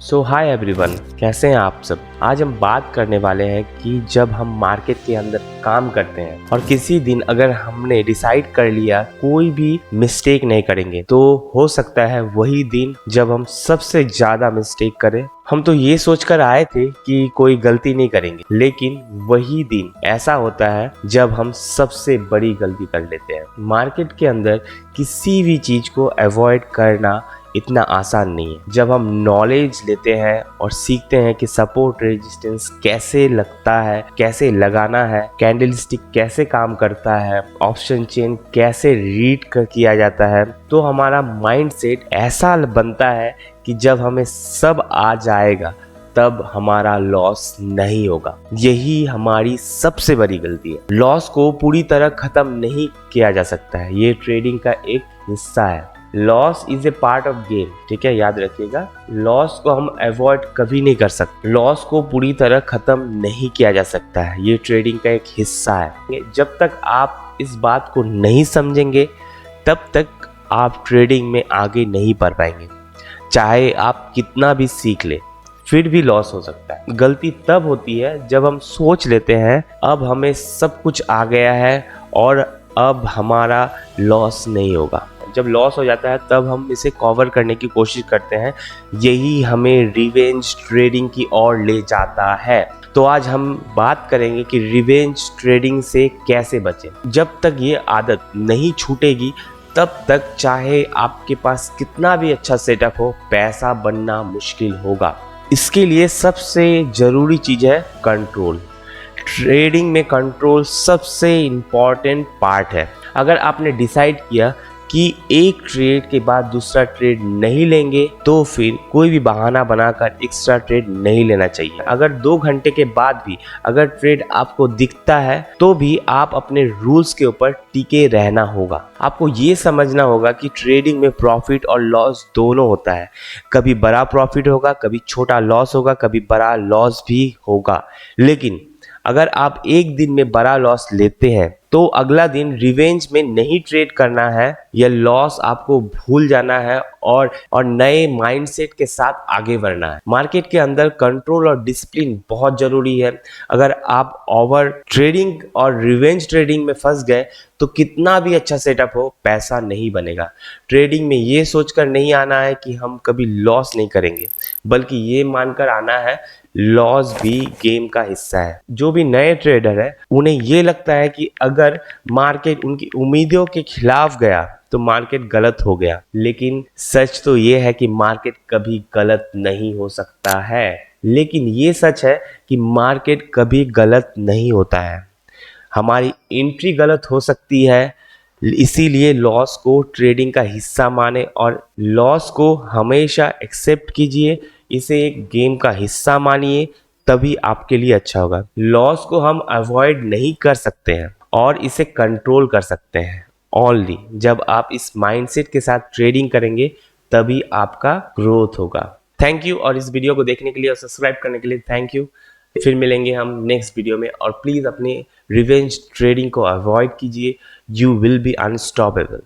सो hi everyone, कैसे हैं आप सब। आज हम बात करने वाले हैं कि जब हम मार्केट के अंदर काम करते हैं और किसी दिन अगर हमने डिसाइड कर लिया कोई भी मिस्टेक नहीं करेंगे, तो हो सकता है वही दिन जब हम सबसे ज्यादा मिस्टेक करें। हम तो ये सोचकर आए थे कि कोई गलती नहीं करेंगे, लेकिन वही दिन ऐसा होता है जब हम सबसे बड़ी गलती कर लेते हैं। मार्केट के अंदर किसी भी चीज को अवॉइड करना इतना आसान नहीं है। जब हम नॉलेज लेते हैं और सीखते हैं कि सपोर्ट रेजिस्टेंस कैसे लगता है, कैसे लगाना है, कैंडलस्टिक कैसे काम करता है, ऑप्शन चेन कैसे रीड किया जाता है, तो हमारा माइंडसेट ऐसा बनता है कि जब हमें सब आ जाएगा तब हमारा लॉस नहीं होगा। यही हमारी सबसे बड़ी गलती है। लॉस को पूरी तरह खत्म नहीं किया जा सकता है, ये ट्रेडिंग का एक हिस्सा है। Loss is a part of game, ठीक है, याद रखिएगा। लॉस को हम अवॉइड कभी नहीं कर सकते, लॉस को पूरी तरह खत्म नहीं किया जा सकता है, ये ट्रेडिंग का एक हिस्सा है। जब तक आप इस बात को नहीं समझेंगे तब तक आप ट्रेडिंग में आगे नहीं बढ़ पाएंगे। चाहे आप कितना भी सीख ले, फिर भी लॉस हो सकता है। गलती तब होती है जब हम सोच लेते हैं अब हमें सब कुछ आ गया है और अब हमारा लॉस नहीं होगा। जब लॉस हो जाता है तब हम इसे कवर करने की कोशिश करते हैं। यही हमें रिवेंज ट्रेडिंग की ओर ले जाता है। तो आज हम बात करेंगे कि रिवेंज ट्रेडिंग से कैसे बचें। जब तक ये आदत नहीं छूटेगी तब तक चाहे आपके पास कितना भी अच्छा सेटअप हो, पैसा बनना मुश्किल होगा। इसके लिए सबसे ज़रूरी चीज़ है कंट्रोल। ट्रेडिंग में कंट्रोल सबसे इम्पॉर्टेंट पार्ट है। अगर आपने डिसाइड किया कि एक ट्रेड के बाद दूसरा ट्रेड नहीं लेंगे, तो फिर कोई भी बहाना बनाकर एक्स्ट्रा ट्रेड नहीं लेना चाहिए। अगर 2 घंटे के बाद भी अगर ट्रेड आपको दिखता है तो भी आप अपने रूल्स के ऊपर टिके रहना होगा। आपको ये समझना होगा कि ट्रेडिंग में प्रॉफिट और लॉस दोनों होता है। कभी बड़ा प्रॉफिट होगा, कभी छोटा लॉस होगा, कभी बड़ा लॉस भी होगा। लेकिन अगर आप एक दिन में बड़ा लॉस लेते हैं तो अगला दिन रिवेंज में नहीं ट्रेड करना है। यह लॉस आपको भूल जाना है और नए माइंडसेट के साथ आगे बढ़ना है। मार्केट के अंदर कंट्रोल और डिसिप्लिन बहुत जरूरी है। अगर आप ओवर ट्रेडिंग और रिवेंज ट्रेडिंग में फंस गए तो कितना भी अच्छा सेटअप हो, पैसा नहीं बनेगा। ट्रेडिंग में ये सोचकर नहीं आना है कि हम कभी लॉस नहीं करेंगे, बल्कि ये मानकर आना है लॉस भी गेम का हिस्सा है। जो भी नए ट्रेडर है उन्हें ये लगता है कि अगर मार्केट उनकी उम्मीदों के खिलाफ गया तो मार्केट गलत हो गया, लेकिन सच तो ये है कि मार्केट कभी गलत नहीं हो सकता है। लेकिन ये सच है कि मार्केट कभी गलत नहीं होता है, हमारी एंट्री गलत हो सकती है। इसीलिए लॉस को ट्रेडिंग का हिस्सा माने और लॉस को हमेशा एक्सेप्ट कीजिए, इसे एक गेम का हिस्सा मानिए, तभी आपके लिए अच्छा होगा। लॉस को हम अवॉइड नहीं कर सकते हैं और इसे कंट्रोल कर सकते हैं ओनली जब आप इस माइंडसेट के साथ ट्रेडिंग करेंगे, तभी आपका ग्रोथ होगा। थैंक यू, और इस वीडियो को देखने के लिए और सब्सक्राइब करने के लिए थैंक यू। फिर मिलेंगे हम नेक्स्ट वीडियो में, और प्लीज़ अपने रिवेंज ट्रेडिंग को अवॉइड कीजिए। You will be unstoppable.